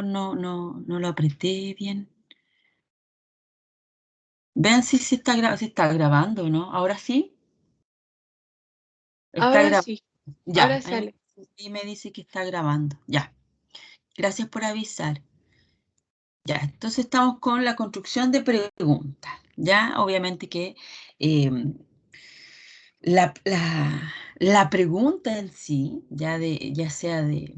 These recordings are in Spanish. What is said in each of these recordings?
no lo apreté bien. Vean si está grabando, ¿no? ¿Ahora sí? Está Ahora grabando. sí, Ya, ahora sale. ahí me dice que está grabando. Ya, gracias por avisar. Ya, entonces estamos con la construcción de preguntas. Ya, obviamente que eh, la pregunta en sí, ya sea de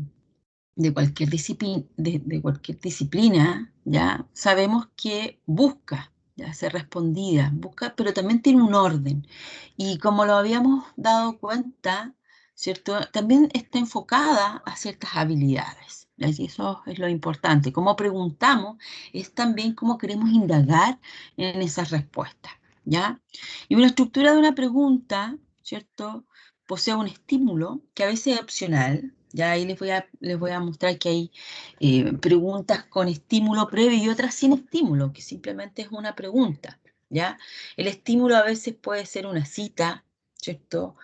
cualquier disciplina, de cualquier disciplina, ya sabemos que busca, ya ser respondida, busca, pero también tiene un orden. Y como lo habíamos dado cuenta, ¿cierto? También está enfocada a ciertas habilidades. ¿Ya? Y eso es lo importante. Cómo preguntamos es también cómo queremos indagar en esas respuestas, ¿ya? Y una estructura de una pregunta, ¿cierto? Posee un estímulo que a veces es opcional. Ya ahí les voy a mostrar que hay preguntas con estímulo previo y otras sin estímulo, que simplemente es una pregunta, ¿ya? El estímulo a veces puede ser una cita, ¿cierto?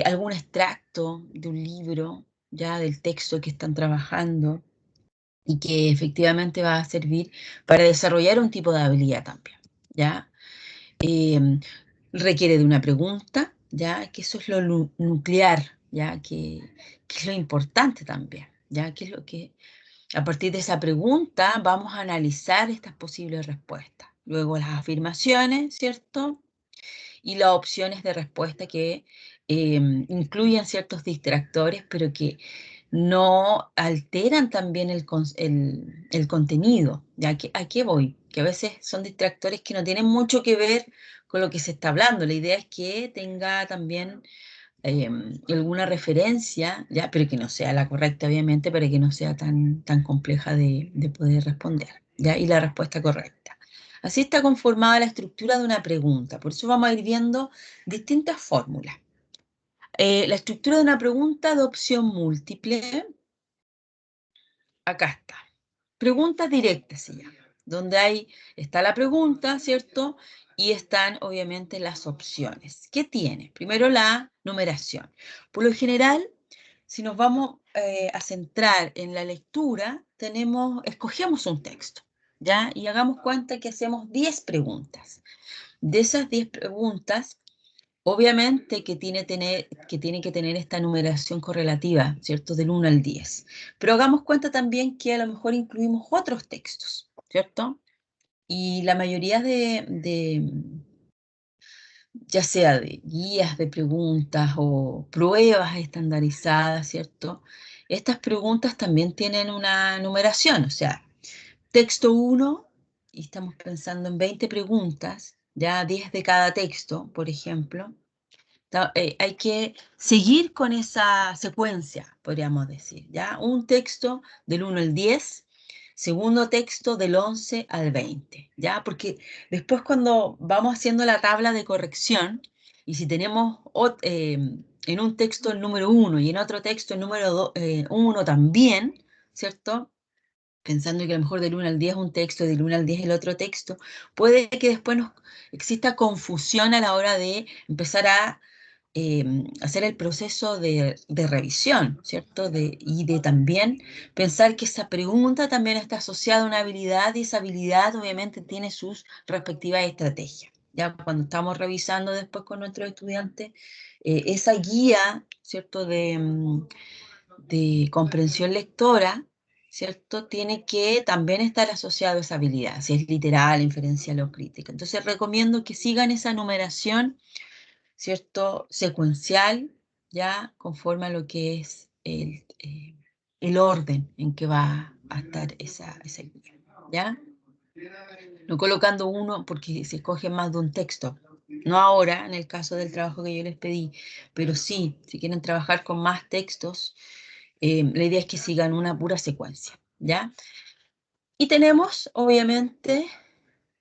Algún extracto de un libro, ya del texto que están trabajando y que efectivamente va a servir para desarrollar un tipo de habilidad también, ¿ya? Eh, Requiere de una pregunta, ya que eso es lo nuclear, ya que es lo importante también, ya que es lo que a partir de esa pregunta vamos a analizar estas posibles respuestas. Luego las afirmaciones, ¿cierto? Y las opciones de respuesta que incluyen ciertos distractores, pero que no alteran también el contenido. ¿Ya? ¿A qué voy? Que a veces son distractores que no tienen mucho que ver con lo que se está hablando. La idea es que tenga también eh, alguna referencia, ¿ya? Pero que no sea la correcta, obviamente, para que no sea tan compleja de poder responder, ¿ya? Y la respuesta correcta. Así está conformada la estructura de una pregunta. Por eso vamos a ir viendo distintas fórmulas. La estructura de una pregunta de opción múltiple, acá está. Preguntas directas se llama, donde está la pregunta, ¿cierto? Y están obviamente las opciones. ¿Qué tiene? Primero la numeración. Por lo general, si nos vamos a centrar en la lectura, escogemos un texto, ¿ya? Y hagamos cuenta que hacemos 10 preguntas. De esas 10 preguntas, obviamente que tiene que tener esta numeración correlativa, ¿cierto? Del 1 al 10. Pero hagamos cuenta también que a lo mejor incluimos otros textos, ¿cierto? Y la mayoría ya sea de guías de preguntas o pruebas estandarizadas, ¿cierto? Estas preguntas también tienen una numeración, o sea, texto 1, y estamos pensando en 20 preguntas, ya 10 de cada texto, por ejemplo. Hay que seguir con esa secuencia, podríamos decir, ¿ya? Un texto del 1 al 10, segundo texto del 11 al 20, ¿ya? Porque después cuando vamos haciendo la tabla de corrección, y si tenemos en un texto el número 1 y en otro texto el número 1 también, ¿cierto? Pensando que a lo mejor del 1 al 10 un texto, del 1 al 10 el otro texto, puede que después exista confusión a la hora de empezar a hacer el proceso de revisión, ¿cierto? Y de también pensar que esa pregunta también está asociada a una habilidad y esa habilidad obviamente tiene sus respectivas estrategias. Ya cuando estamos revisando después con nuestros estudiantes, esa guía, ¿cierto? De comprensión lectora, ¿cierto? Tiene que también estar asociado a esa habilidad, si es literal, inferencial o crítica. Entonces recomiendo que sigan esa numeración, ¿cierto? Secuencial, ya conforme a lo que es el orden en que va a estar esa guía, ¿ya? No colocando uno porque se escoge más de un texto. No ahora, en el caso del trabajo que yo les pedí, pero sí, si quieren trabajar con más textos, la idea es que sigan una pura secuencia, ¿ya? Y tenemos, obviamente,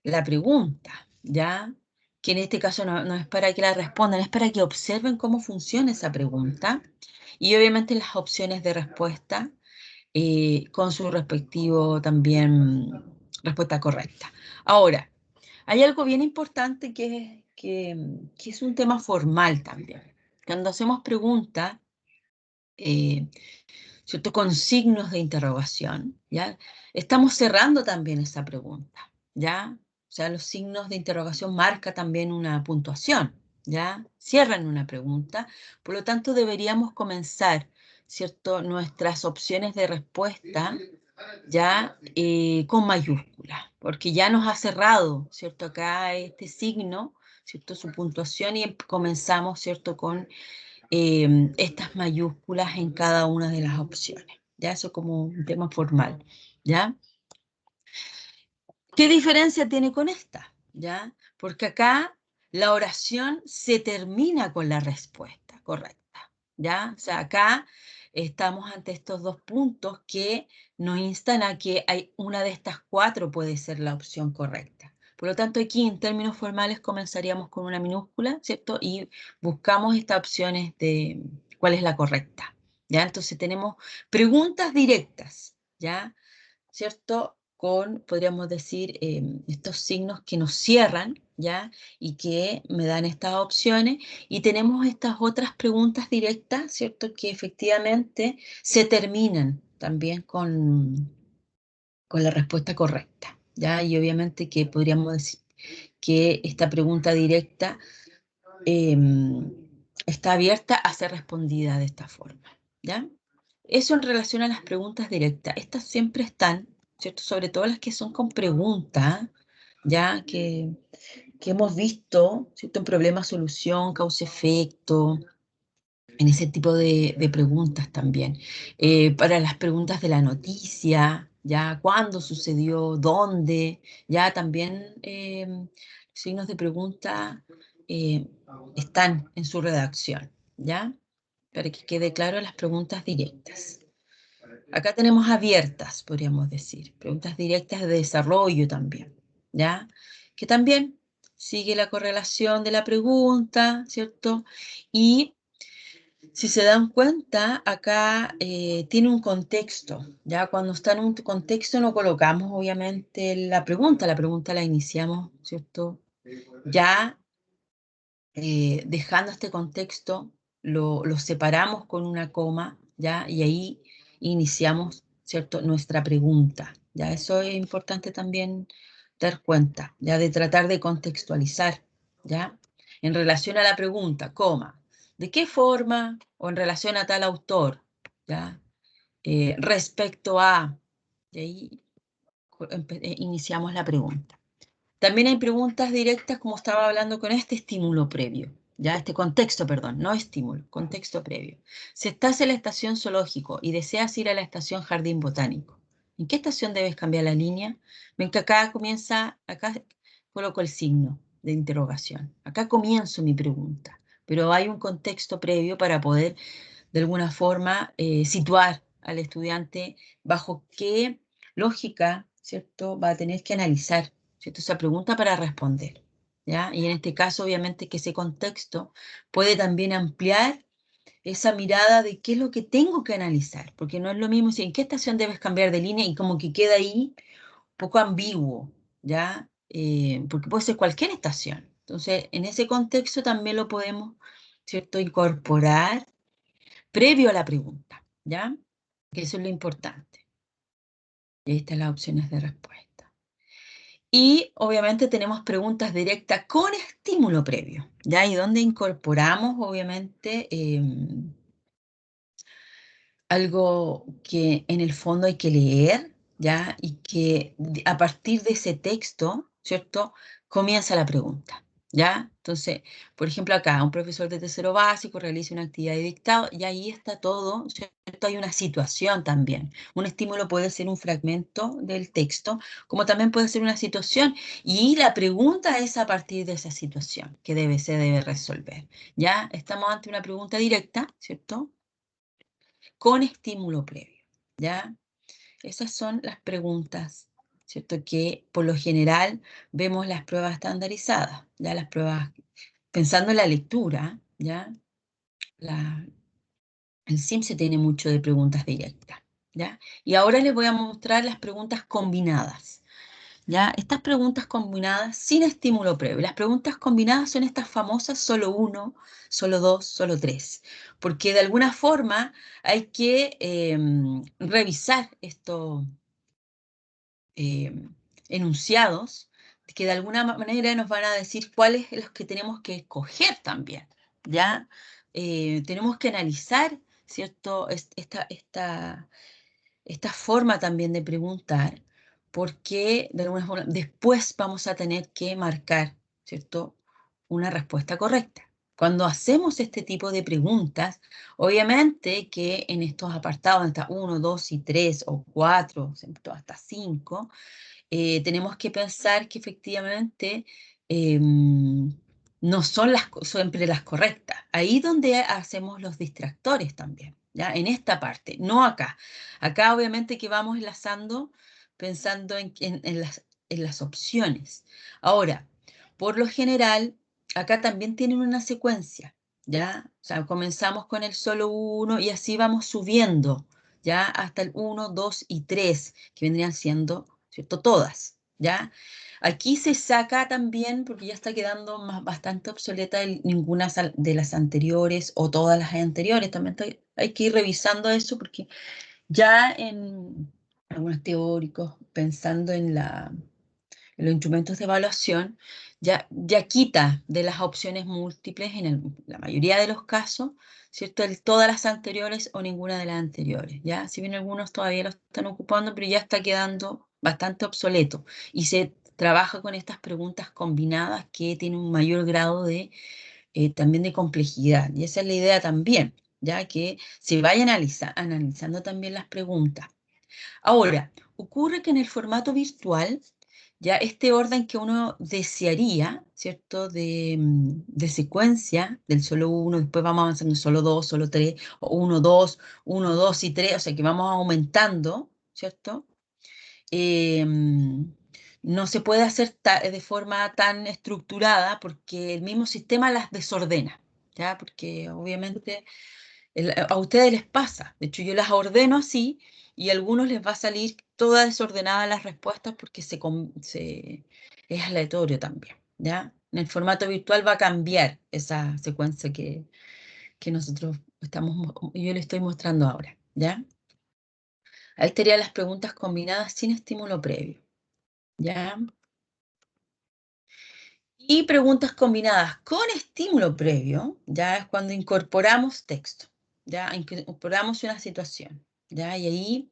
la pregunta, ¿ya? Que en este caso no es para que la respondan, es para que observen cómo funciona esa pregunta y obviamente las opciones de respuesta con su respectivo también respuesta correcta. Ahora, hay algo bien importante que es un tema formal también. Cuando hacemos preguntas, eh, ¿cierto? Con signos de interrogación, ¿ya? Estamos cerrando también esa pregunta, ¿ya? O sea, los signos de interrogación marcan también una puntuación, ¿ya? Cierran una pregunta, por lo tanto deberíamos comenzar, ¿cierto? Nuestras opciones de respuesta, ¿ya? Con mayúsculas, porque ya nos ha cerrado, ¿cierto? Acá este signo, ¿cierto? Su puntuación y comenzamos, ¿cierto? Con estas mayúsculas en cada una de las opciones. Ya eso como un tema formal, ¿ya? ¿Qué diferencia tiene con esta? ¿Ya? Porque acá la oración se termina con la respuesta correcta, ¿ya? O sea, acá estamos ante estos dos puntos que nos instan a que hay una de estas cuatro puede ser la opción correcta. Por lo tanto, aquí en términos formales comenzaríamos con una minúscula, ¿cierto? Y buscamos estas opciones de cuál es la correcta, ¿ya? Entonces tenemos preguntas directas, ¿ya? ¿Cierto? Con, podríamos decir, estos signos que nos cierran, ¿ya? Y que me dan estas opciones. Y tenemos estas otras preguntas directas, ¿cierto? Que efectivamente se terminan también con la respuesta correcta, ¿ya? Y obviamente que podríamos decir que esta pregunta directa eh, está abierta a ser respondida de esta forma, ¿ya? Eso en relación a las preguntas directas. Estas siempre están, ¿cierto? Sobre todo las que son con preguntas, ¿ya? Que hemos visto, ¿cierto? En problema, solución, causa-efecto, en ese tipo de preguntas también. Para las preguntas de la noticia, ¿ya? ¿Cuándo sucedió? ¿Dónde? Ya también signos de pregunta eh, están en su redacción, ¿ya? Para que quede claro las preguntas directas. Acá tenemos abiertas, podríamos decir, preguntas directas de desarrollo también, ¿ya? Que también sigue la correlación de la pregunta, ¿cierto? Y si se dan cuenta, acá tiene un contexto, ¿ya? Cuando está en un contexto no colocamos obviamente la pregunta la iniciamos, ¿cierto? Ya dejando este contexto, lo separamos con una coma, ¿ya? Y ahí iniciamos, ¿cierto? Nuestra pregunta, ¿ya? Eso es importante también dar cuenta, ¿ya? De tratar de contextualizar, ¿ya? En relación a la pregunta, coma, ¿de qué forma o en relación a tal autor, ¿ya? Respecto a, y ahí iniciamos la pregunta. También hay preguntas directas, como estaba hablando con este estímulo previo, ya este contexto, perdón, no estímulo, contexto previo. Si estás en la estación zoológico y deseas ir a la estación jardín botánico, ¿en qué estación debes cambiar la línea? Ven que acá comienza, acá coloco el signo de interrogación. Acá comienzo mi pregunta, pero hay un contexto previo para poder, de alguna forma, situar al estudiante bajo qué lógica, ¿cierto?, va a tener que analizar, ¿cierto?, esa pregunta para responder, ¿ya? Y en este caso, obviamente, que ese contexto puede también ampliar esa mirada de qué es lo que tengo que analizar, porque no es lo mismo si en qué estación debes cambiar de línea y como que queda ahí un poco ambiguo, ¿ya? Porque puede ser cualquier estación. Entonces, en ese contexto también lo podemos, ¿cierto?, incorporar previo a la pregunta, ¿ya? Que eso es lo importante. Y ahí están las opciones de respuesta. Y obviamente tenemos preguntas directas con estímulo previo, ¿ya? Y donde incorporamos, obviamente, algo que en el fondo hay que leer, ¿ya? Y que a partir de ese texto, ¿cierto? Comienza la pregunta, ¿ya? Entonces, por ejemplo, acá un profesor de tercero básico realiza una actividad de dictado y ahí está todo, ¿cierto? Hay una situación también. Un estímulo puede ser un fragmento del texto, como también puede ser una situación. Y la pregunta es a partir de esa situación que se debe resolver, ¿ya? Estamos ante una pregunta directa, ¿cierto? Con estímulo previo, ¿ya? Esas son las preguntas, ¿cierto? Que por lo general vemos las pruebas estandarizadas, ¿ya? Las pruebas, pensando en la lectura, ¿ya? El se tiene mucho de preguntas directas, ¿ya? Y ahora les voy a mostrar las preguntas combinadas, ¿ya? Estas preguntas combinadas sin estímulo previo. Las preguntas combinadas son estas famosas solo uno, solo dos, solo tres, porque de alguna forma hay que revisar estos enunciados que de alguna manera nos van a decir cuáles son los que tenemos que escoger también, ¿ya? Tenemos que analizar, ¿cierto? Esta forma también de preguntar, porque de alguna forma después vamos a tener que marcar, ¿cierto?, una respuesta correcta. Cuando hacemos este tipo de preguntas, obviamente que en estos apartados, hasta 1, 2 y 3 o 4, ¿cierto?, hasta 5, tenemos que pensar que efectivamente no son siempre las correctas. Ahí donde hacemos los distractores también, ¿ya? En esta parte, no acá. Acá obviamente que vamos enlazando pensando en las opciones. Ahora, por lo general, acá también tienen una secuencia, ¿ya? O sea, comenzamos con el solo uno y así vamos subiendo, ¿ya? Hasta el 1, 2 y 3, que vendrían siendo, ¿cierto? Todas, ¿ya? Aquí se saca también, porque ya está quedando bastante obsoleta ninguna de las anteriores o todas las anteriores. También hay que ir revisando eso porque ya en algunos teóricos, pensando en los instrumentos de evaluación, ya quita de las opciones múltiples en la mayoría de los casos, ¿cierto? Todas las anteriores o ninguna de las anteriores, ¿ya? Si bien algunos todavía lo están ocupando, pero ya está quedando bastante obsoleto y se trabaja con estas preguntas combinadas que tienen un mayor grado de también de complejidad. Y esa es la idea también, ya que se vaya analizando también las preguntas. Ahora, ocurre que en el formato virtual, ya este orden que uno desearía, ¿cierto? De secuencia, del solo uno, después vamos avanzando solo dos, solo tres, o uno, dos y tres, o sea que vamos aumentando, ¿cierto? No se puede hacer de forma tan estructurada porque el mismo sistema las desordena, ¿ya? Porque obviamente a ustedes les pasa. De hecho, yo las ordeno así y a algunos les va a salir toda desordenada las respuestas porque es aleatorio también, ¿ya? En el formato virtual va a cambiar esa secuencia que nosotros yo le estoy mostrando ahora, ¿ya? Ahí estarían las preguntas combinadas sin estímulo previo, ¿ya? Y preguntas combinadas con estímulo previo, ya es cuando incorporamos texto, ya incorporamos una situación, ya, y ahí,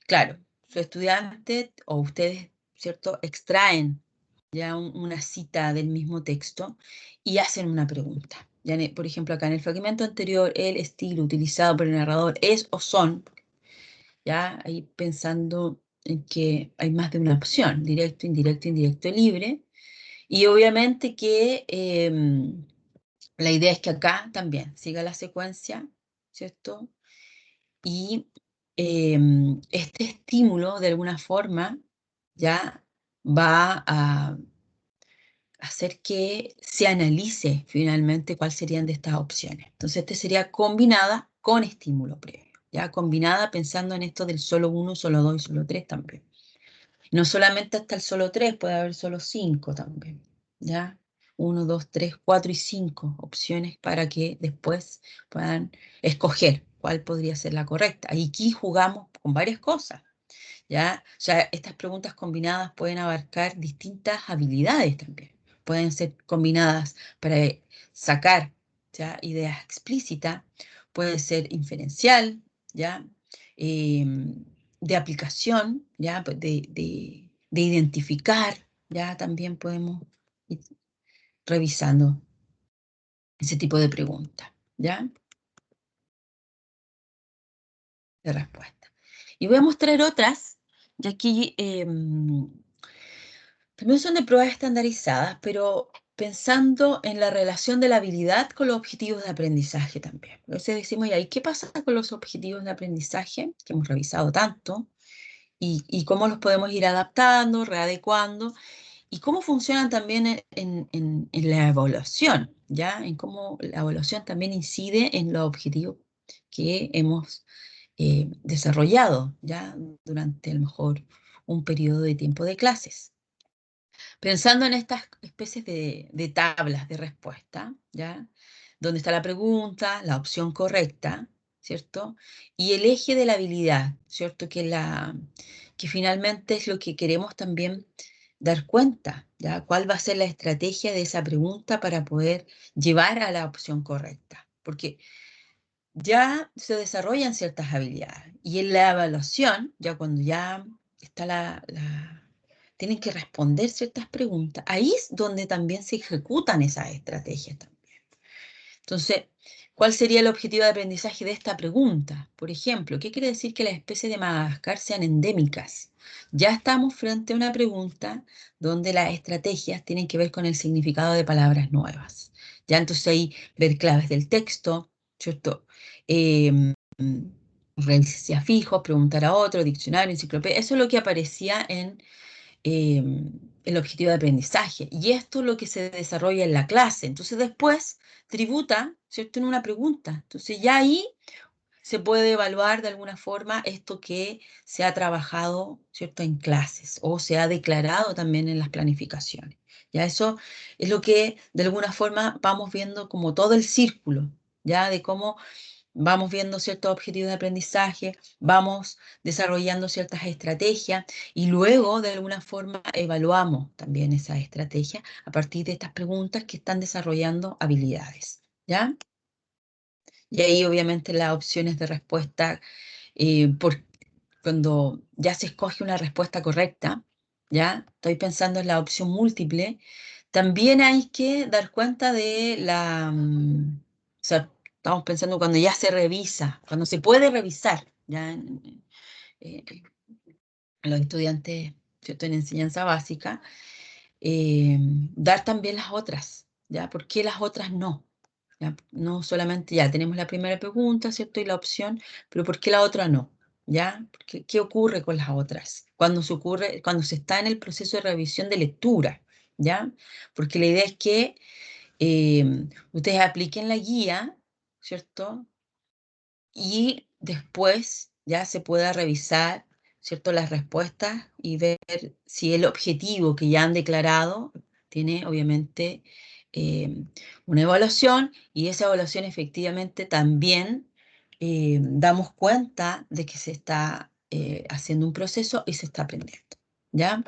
claro, su estudiante o ustedes, ¿cierto?, extraen ya una cita del mismo texto y hacen una pregunta. Ya, por ejemplo, acá en el fragmento anterior, el estilo utilizado por el narrador es o son, ya, ahí pensando en que hay más de una opción, directo, indirecto, indirecto, libre. Y obviamente que la idea es que acá también siga la secuencia, ¿cierto? Y este estímulo, de alguna forma, ya va a hacer que se analice finalmente cuáles serían de estas opciones. Entonces, este sería combinada con estímulo previo, ya combinada pensando en esto del solo uno, solo dos y solo tres también. No solamente hasta el solo 3, puede haber solo 5 también, ¿ya? Uno, 2, 3, 4 y 5 opciones para que después puedan escoger cuál podría ser la correcta. Y aquí jugamos con varias cosas, ¿ya? O sea, estas preguntas combinadas pueden abarcar distintas habilidades también. Pueden ser combinadas para sacar, ¿ya?, ideas explícitas, puede ser inferencial, ¿ya? De aplicación, ¿ya? De identificar, ¿ya? También podemos ir revisando ese tipo de preguntas, ¿ya? De respuesta. Y voy a mostrar otras, y aquí también son de pruebas estandarizadas, pero pensando en la relación de la habilidad con los objetivos de aprendizaje también. Entonces decimos, ¿y qué pasa con los objetivos de aprendizaje que hemos revisado tanto? Y cómo los podemos ir adaptando, readecuando, y cómo funcionan también en la evaluación, ¿ya? En cómo la evaluación también incide en los objetivos que hemos desarrollado, ¿ya? Durante a lo mejor un periodo de tiempo de clases. Pensando en estas especies de tablas de respuesta, ¿ya? Donde está la pregunta, la opción correcta, ¿cierto? Y el eje de la habilidad, ¿cierto? Que finalmente es lo que queremos también dar cuenta, ¿ya? ¿Cuál va a ser la estrategia de esa pregunta para poder llevar a la opción correcta? Porque ya se desarrollan ciertas habilidades y en la evaluación, ya cuando ya está tienen que responder ciertas preguntas, ahí es donde también se ejecutan esas estrategias también. Entonces, ¿cuál sería el objetivo de aprendizaje de esta pregunta? Por ejemplo, ¿qué quiere decir que las especies de Madagascar sean endémicas? Ya estamos frente a una pregunta donde las estrategias tienen que ver con el significado de palabras nuevas. Ya entonces ahí ver claves del texto, ¿cierto? Referencia fijos, preguntar a otro, diccionario, enciclopedia. Eso es lo que aparecía en el objetivo de aprendizaje. Y esto es lo que se desarrolla en la clase. Entonces después tributa, ¿cierto?, en una pregunta. Entonces ya ahí se puede evaluar de alguna forma esto que se ha trabajado, ¿cierto?, en clases o se ha declarado también en las planificaciones. Ya eso es lo que de alguna forma vamos viendo como todo el círculo, ya de cómo vamos viendo ciertos objetivos de aprendizaje, vamos desarrollando ciertas estrategias y luego de alguna forma evaluamos también esas estrategias a partir de estas preguntas que están desarrollando habilidades, ¿ya? Y ahí obviamente las opciones de respuesta, cuando ya se escoge una respuesta correcta, ¿ya? Estoy pensando en la opción múltiple, también hay que dar cuenta de o sea, estamos pensando cuando ya se revisa, cuando se puede revisar, ya eh, los estudiantes, ¿cierto?, en enseñanza básica, dar también las otras, ¿ya? ¿Por qué las otras no? ¿Ya? No solamente, ya tenemos la primera pregunta, ¿cierto? Y la opción, pero ¿por qué la otra no? ¿Ya? ¿Qué ocurre con las otras? Cuando se está en el proceso de revisión de lectura, ¿ya? Porque la idea es que ustedes apliquen la guía, ¿cierto? Y después ya se pueda revisar, ¿cierto?, las respuestas y ver si el objetivo que ya han declarado tiene obviamente eh, una evaluación y esa evaluación efectivamente también damos cuenta de que se está haciendo un proceso y se está aprendiendo, ¿ya?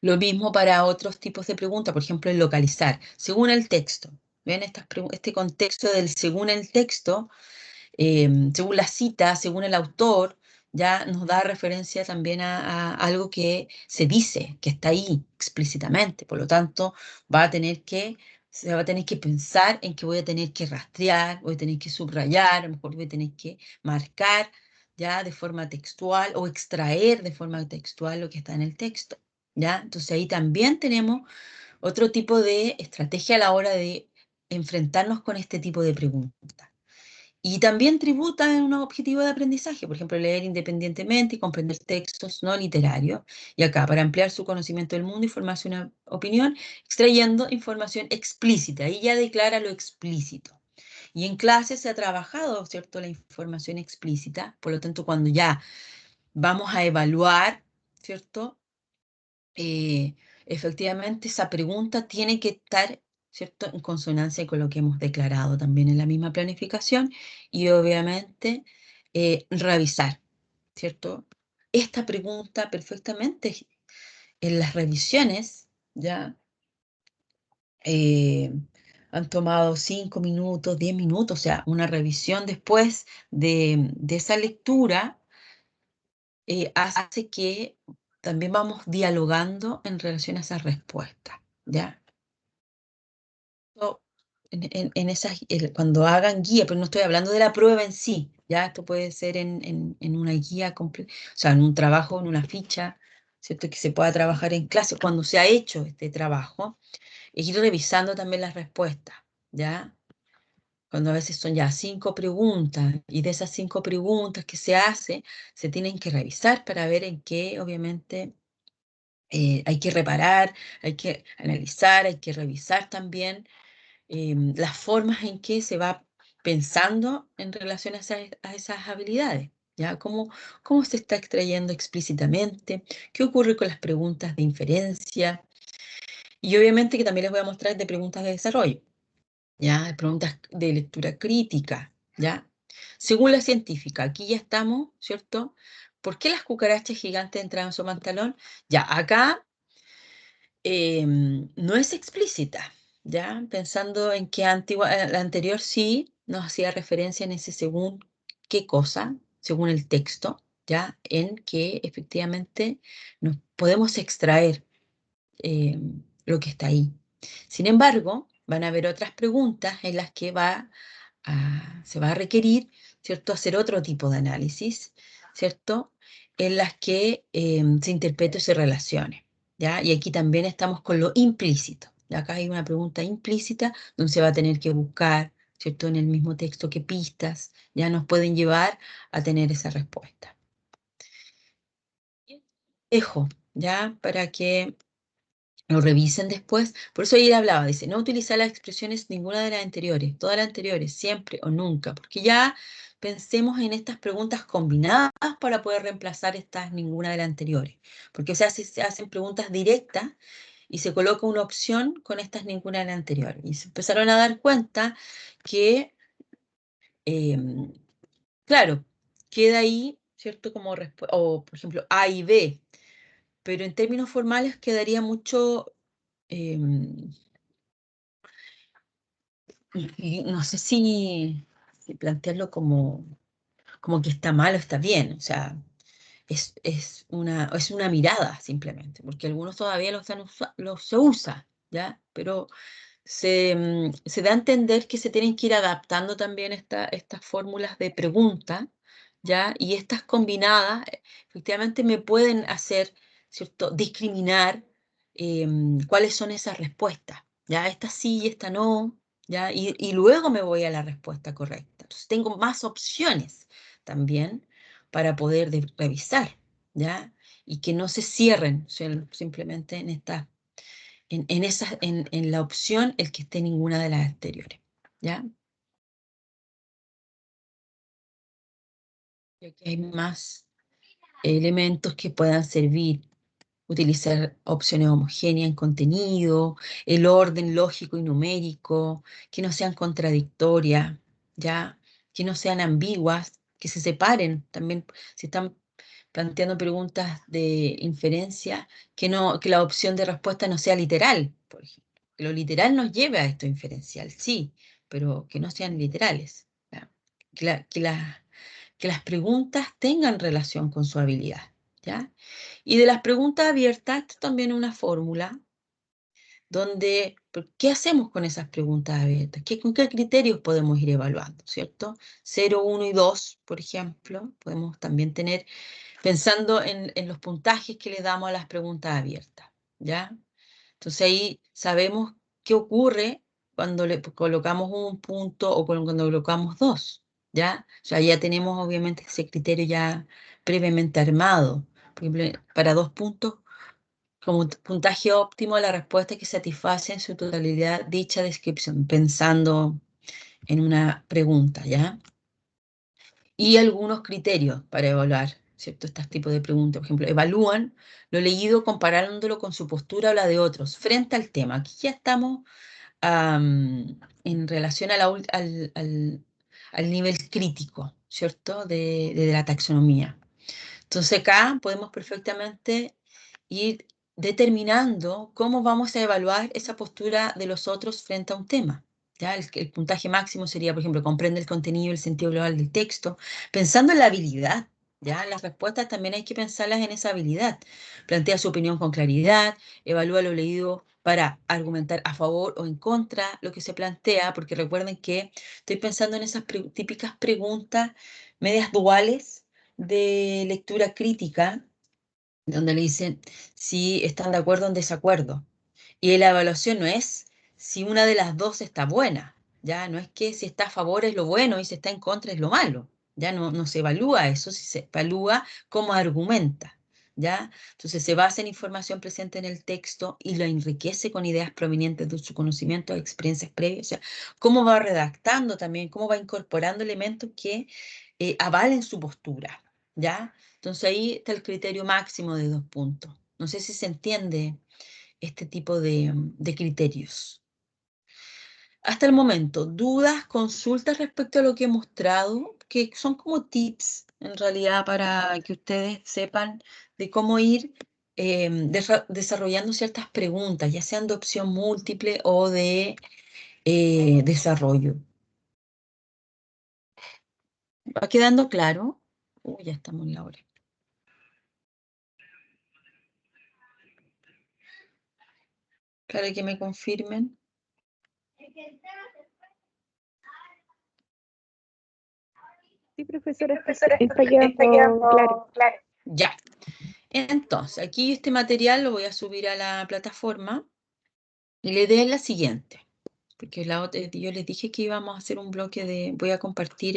Lo mismo para otros tipos de preguntas, por ejemplo, el localizar, según el texto. ¿Ven? Este contexto del según el texto, según la cita, según el autor, ya nos da referencia también a algo que se dice, que está ahí explícitamente. Por lo tanto, se va a tener que pensar en que voy a tener que rastrear, voy a tener que subrayar, a lo mejor voy a tener que marcar ya de forma textual o extraer de forma textual lo que está en el texto. ¿Ya? Entonces ahí también tenemos otro tipo de estrategia a la hora de enfrentarnos con este tipo de preguntas. Y también tributa en un objetivo de aprendizaje, por ejemplo, leer independientemente y comprender textos no literarios. Y acá, para ampliar su conocimiento del mundo y formarse una opinión, extrayendo información explícita. Ahí ya declara lo explícito. Y en clase se ha trabajado, ¿cierto?, la información explícita. Por lo tanto, cuando ya vamos a evaluar, ¿cierto?, eh, efectivamente esa pregunta tiene que estar, ¿cierto?, en consonancia con lo que hemos declarado también en la misma planificación y obviamente revisar, ¿cierto? Esta pregunta perfectamente en las revisiones ya eh, han tomado 5 minutos, 10 minutos, o sea, una revisión después de esa lectura hace que también vamos dialogando en relación a esa respuesta, ¿ya? So, cuando hagan guía, pero no estoy hablando de la prueba en sí, ¿ya? Esto puede ser en una guía completa, o sea, en un trabajo, en una ficha, ¿cierto? Que se pueda trabajar en clase. Cuando se ha hecho este trabajo, es ir revisando también las respuestas, ¿ya? Cuando a veces son ya 5 preguntas y de esas 5 preguntas que se hace, se tienen que revisar para ver en qué, obviamente, hay que reparar, hay que analizar, hay que revisar también las formas en que se va pensando en relación a esas habilidades. ¿Ya? ¿Cómo se está extrayendo explícitamente? ¿Qué ocurre con las preguntas de inferencia? Y obviamente que también les voy a mostrar de preguntas de desarrollo, ¿ya? De preguntas de lectura crítica, ¿ya? Según la científica, aquí ya estamos, ¿cierto? ¿Por qué las cucarachas gigantes entraron en su pantalón? Ya, acá no es explícita, ¿ya? Pensando en que la anterior sí nos hacía referencia en ese según qué cosa, según el texto, ¿ya? En que efectivamente nos podemos extraer lo que está ahí. Sin embargo, van a haber otras preguntas en las que se va a requerir, ¿cierto?, hacer otro tipo de análisis, ¿cierto?, en las que se interprete o se relacione, ¿ya? Y aquí también estamos con lo implícito. Acá hay una pregunta implícita donde se va a tener que buscar, ¿cierto?, en el mismo texto que pistas, ya nos pueden llevar a tener esa respuesta. Dejo, ¿ya? Para que lo revisen después. Por eso ayer hablaba, dice, no utilizar las expresiones ninguna de las anteriores, todas las anteriores, siempre o nunca, porque ya pensemos en estas preguntas combinadas para poder reemplazar estas ninguna de las anteriores. Porque se hacen preguntas directas y se coloca una opción con estas ninguna de las anteriores. Y se empezaron a dar cuenta que, em, claro, queda ahí, ¿cierto? O por ejemplo, A y B, pero en términos formales quedaría mucho... em, y no sé si plantearlo como que está mal o está bien, o sea, es una mirada simplemente, porque algunos todavía se usa, ¿ya? Pero se da a entender que se tienen que ir adaptando también estas fórmulas de pregunta, ¿ya? Y estas combinadas, efectivamente me pueden hacer, ¿cierto?, discriminar cuáles son esas respuestas, ¿ya? Esta sí y esta no, ¿ya? Y luego me voy a la respuesta correcta. Entonces tengo más opciones también para poder revisar, ¿ya? Y que no se cierren simplemente en la opción el que esté ninguna de las anteriores, ¿ya? Y aquí hay más elementos que puedan servir. Utilizar opciones homogéneas en contenido, el orden lógico y numérico, que no sean contradictorias, ¿ya? Que no sean ambiguas, que se separen. También si están planteando preguntas de inferencia, que la opción de respuesta no sea literal, por ejemplo. Que lo literal nos lleve a esto inferencial, sí, pero que no sean literales, ¿ya? Que las preguntas tengan relación con su habilidad, ¿ya? Y de las preguntas abiertas, esto también es una fórmula donde, ¿qué hacemos con esas preguntas abiertas? ¿Con qué criterios podemos ir evaluando, cierto? 0, 1 y 2, por ejemplo, podemos también tener, pensando en los puntajes que le damos a las preguntas abiertas, ¿ya? Entonces ahí sabemos qué ocurre cuando le colocamos un punto o cuando colocamos dos, ¿ya? O sea, ya tenemos obviamente ese criterio ya previamente armado. Por ejemplo, para 2 puntos, como puntaje óptimo, la respuesta que satisface en su totalidad dicha descripción, pensando en una pregunta, ¿ya? Y algunos criterios para evaluar, ¿cierto? Estos tipos de preguntas. Por ejemplo, evalúan lo leído comparándolo con su postura o la de otros frente al tema. Aquí ya estamos en relación al nivel crítico, ¿cierto? De la taxonomía. Entonces acá podemos perfectamente ir determinando cómo vamos a evaluar esa postura de los otros frente a un tema. ¿Ya? El puntaje máximo sería, por ejemplo, comprende el contenido y el sentido global del texto, pensando en la habilidad. ¿Ya? Las respuestas también hay que pensarlas en esa habilidad. Plantea su opinión con claridad, evalúa lo leído para argumentar a favor o en contra lo que se plantea, porque recuerden que estoy pensando en esas típicas preguntas medias duales de lectura crítica, donde le dicen si están de acuerdo o en desacuerdo. Y la evaluación no es si una de las dos está buena, ya no es que si está a favor es lo bueno y si está en contra es lo malo, ya no se evalúa eso, se evalúa cómo argumenta, ya. Entonces se basa en información presente en el texto y lo enriquece con ideas provenientes de su conocimiento, experiencias previas, o sea, cómo va redactando también, cómo va incorporando elementos que avalen su postura. ¿ya? Entonces ahí está el criterio máximo de 2 puntos. No sé si se entiende este tipo de criterios. Hasta el momento, dudas, consultas respecto a lo que he mostrado, que son como tips en realidad para que ustedes sepan de cómo ir desarrollando ciertas preguntas, ya sean de opción múltiple o de desarrollo. ¿Va quedando claro? Ya estamos en la hora. Para que me confirmen. Sí, profesora, está quedando claro. Ya. Entonces, aquí este material lo voy a subir a la plataforma y la idea es la siguiente, porque yo les dije que íbamos a hacer un bloque voy a compartir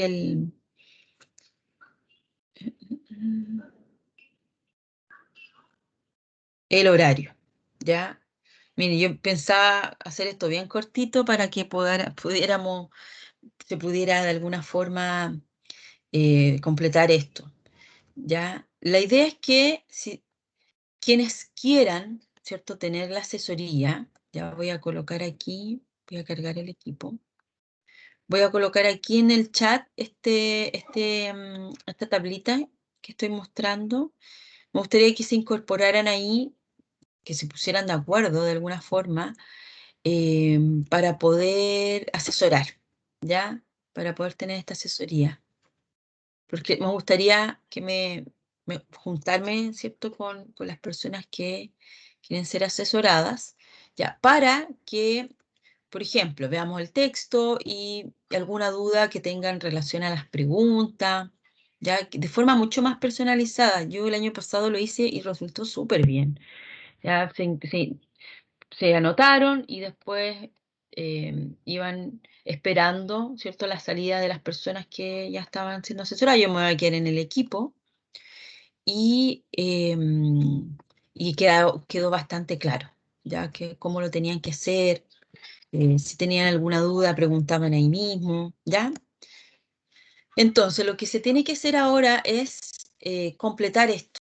el horario, ¿ya? Mire, yo pensaba hacer esto bien cortito para que se pudiera de alguna forma completar esto, ¿ya? La idea es que si quienes quieran, ¿cierto?, tener la asesoría, ya voy a colocar aquí, voy a cargar el equipo, voy a colocar aquí en el chat esta tablita que estoy mostrando. Me gustaría que se incorporaran ahí, que se pusieran de acuerdo de alguna forma eh, para poder asesorar, ¿ya? Para poder tener esta asesoría. Porque me gustaría que juntarme, ¿cierto?, con las personas que quieren ser asesoradas, ya, para que, por ejemplo, veamos el texto y alguna duda que tengan en relación a las preguntas, ya, de forma mucho más personalizada. Yo el año pasado lo hice y resultó súper bien. Ya se anotaron y después iban esperando, ¿cierto?, la salida de las personas que ya estaban siendo asesoradas. Yo me voy a quedar en el equipo y, quedó bastante claro, ya que cómo lo tenían que hacer, si tenían alguna duda, preguntaban ahí mismo, ¿ya? Entonces, lo que se tiene que hacer ahora es completar esto.